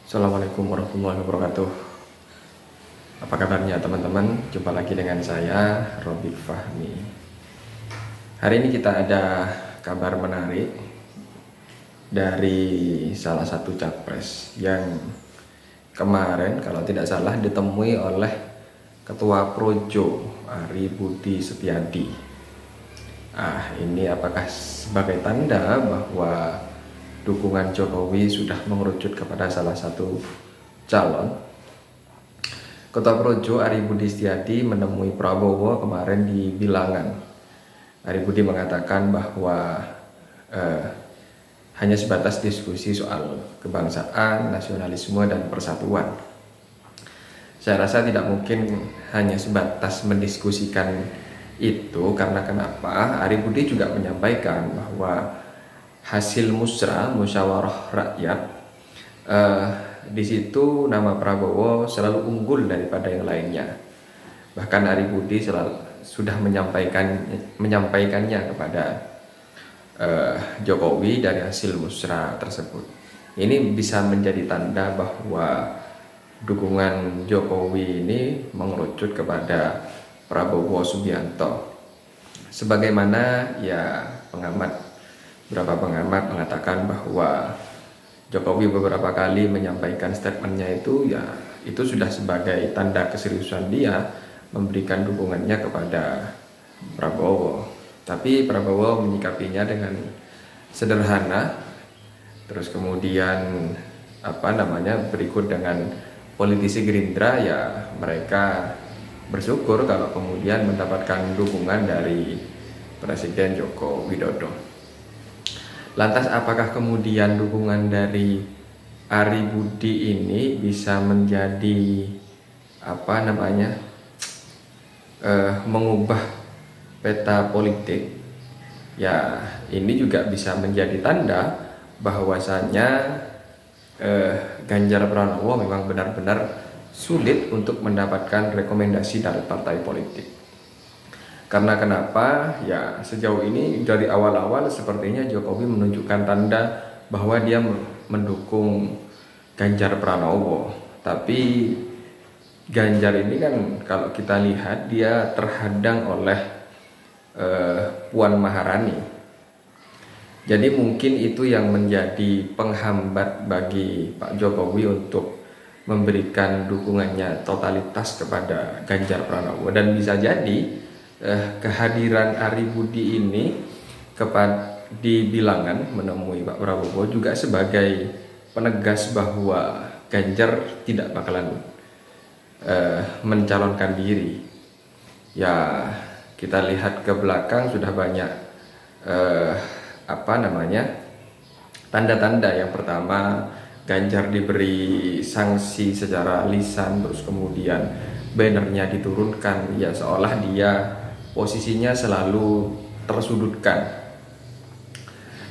Assalamualaikum warahmatullahi wabarakatuh. Apa kabarnya teman-teman? Jumpa lagi dengan saya, Robik Fahmi. Hari ini kita ada kabar menarik dari salah satu capres yang kemarin kalau tidak salah ditemui oleh Ketua Projo Ari Budi Setiadi. Ini apakah sebagai tanda bahwa dukungan Jokowi sudah mengerucut kepada salah satu calon? Ketua Projo Ari Budi Setiadi menemui Prabowo kemarin di Bilangan. Ari Budi mengatakan bahwa hanya sebatas diskusi soal kebangsaan, nasionalisme, dan persatuan. Saya rasa tidak mungkin hanya sebatas mendiskusikan itu, karena kenapa? Ari Budi juga menyampaikan bahwa hasil musyawarah rakyat, di situ nama Prabowo selalu unggul daripada yang lainnya. Bahkan Ari Budi sudah menyampaikannya kepada Jokowi dari hasil musra tersebut. Ini bisa menjadi tanda bahwa dukungan Jokowi ini mengerucut kepada Prabowo Subianto. Sebagaimana beberapa pengamat mengatakan bahwa Jokowi beberapa kali menyampaikan statementnya itu sudah sebagai tanda keseriusan dia memberikan dukungannya kepada Prabowo. Tapi Prabowo menyikapinya dengan sederhana. Terus kemudian berikut dengan politisi Gerindra, mereka bersyukur kalau kemudian mendapatkan dukungan dari Presiden Joko Widodo. Lantas apakah kemudian dukungan dari Ari Budi ini bisa menjadi mengubah peta politik? Ini juga bisa menjadi tanda bahwasanya Ganjar Pranowo memang benar-benar sulit untuk mendapatkan rekomendasi dari partai politik. Karena kenapa? Sejauh ini dari awal-awal sepertinya Jokowi menunjukkan tanda bahwa dia mendukung Ganjar Pranowo. Tapi Ganjar ini kan kalau kita lihat dia terhadang oleh Puan Maharani. Jadi mungkin itu yang menjadi penghambat bagi Pak Jokowi untuk memberikan dukungannya totalitas kepada Ganjar Pranowo. Dan bisa jadi kehadiran Ari Budi ini di Bilangan menemui Pak Prabowo juga sebagai penegas bahwa Ganjar tidak bakalan mencalonkan diri. Kita lihat ke belakang sudah banyak tanda-tanda. Yang pertama, Ganjar diberi sanksi secara lisan, terus kemudian bannernya diturunkan, seolah dia posisinya selalu tersudutkan.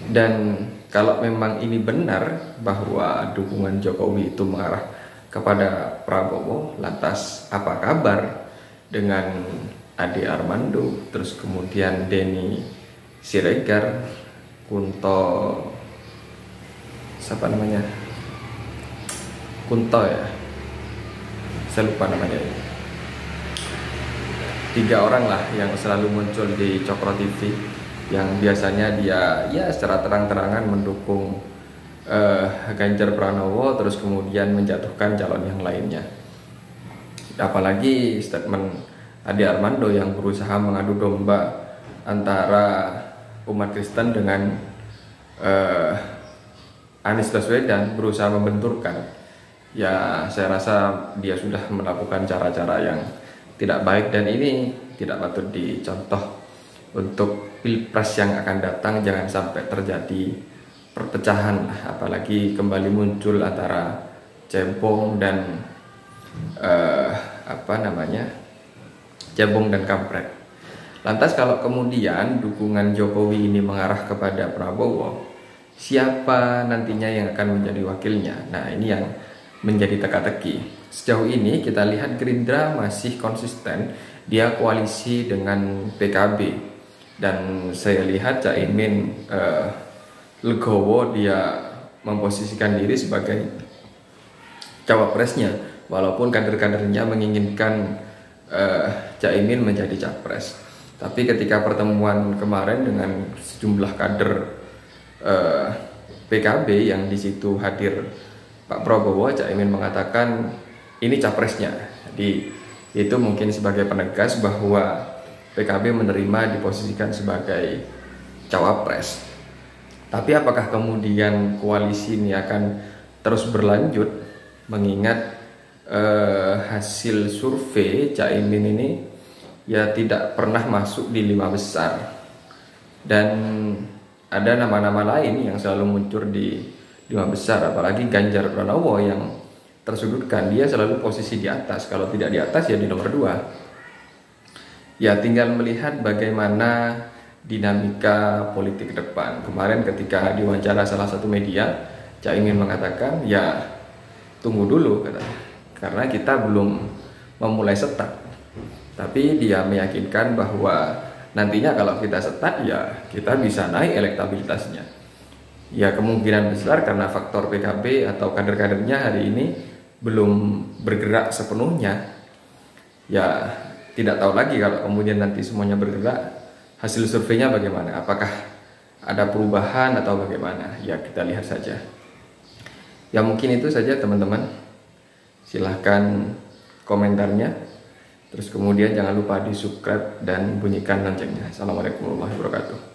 Dan kalau memang ini benar bahwa dukungan Jokowi itu mengarah kepada Prabowo, lantas apa kabar dengan Ade Armando, terus kemudian Denny Siregar, Kunto saya lupa namanya. 3 orang lah yang selalu muncul di Cokro TV, yang biasanya dia secara terang-terangan mendukung Ganjar Pranowo, terus kemudian menjatuhkan calon yang lainnya. Apalagi statement Ade Armando yang berusaha mengadu domba antara umat Kristen dengan Anies Baswedan, berusaha membenturkan. Saya rasa dia sudah melakukan cara-cara yang tidak baik, dan ini tidak patut dicontoh untuk Pilpres yang akan datang. Jangan sampai terjadi perpecahan, apalagi kembali muncul antara cebong dan cebong dan kampret. Lantas kalau kemudian dukungan Jokowi ini mengarah kepada Prabowo, siapa nantinya yang akan menjadi wakilnya? Ini yang menjadi teka-teki. Sejauh ini kita lihat Gerindra masih konsisten, dia koalisi dengan PKB, dan saya lihat Caimin legowo dia memposisikan diri sebagai cawapresnya, walaupun kader-kadernya menginginkan Caimin menjadi capres. Tapi ketika pertemuan kemarin dengan sejumlah kader PKB yang di situ hadir Pak Prabowo, Caimin mengatakan ini capresnya. Jadi itu mungkin sebagai penegas bahwa PKB menerima diposisikan sebagai cawapres. Tapi apakah kemudian koalisi ini akan terus berlanjut, mengingat hasil survei Caimin ini ya tidak pernah masuk di 5 besar, dan ada nama-nama lain yang selalu muncul di 5 besar, apalagi Ganjar Pranowo yang tersudutkan, dia selalu posisi di atas, kalau tidak di atas ya di nomor 2. Ya tinggal melihat bagaimana dinamika politik ke depan. Kemarin ketika diwawancara salah satu media, Caimin mengatakan ya tunggu dulu katanya, karena kita belum memulai setak. Tapi dia meyakinkan bahwa nantinya kalau kita setak ya kita bisa naik elektabilitasnya. Ya kemungkinan besar karena faktor PKB atau kader-kadernya hari ini belum bergerak sepenuhnya. Ya tidak tahu lagi kalau kemudian nanti semuanya bergerak, hasil surveinya bagaimana, apakah ada perubahan atau bagaimana, ya kita lihat saja. Ya mungkin itu saja teman-teman. Silahkan komentarnya. Terus kemudian jangan lupa di subscribe dan bunyikan loncengnya. Assalamualaikum warahmatullahi wabarakatuh.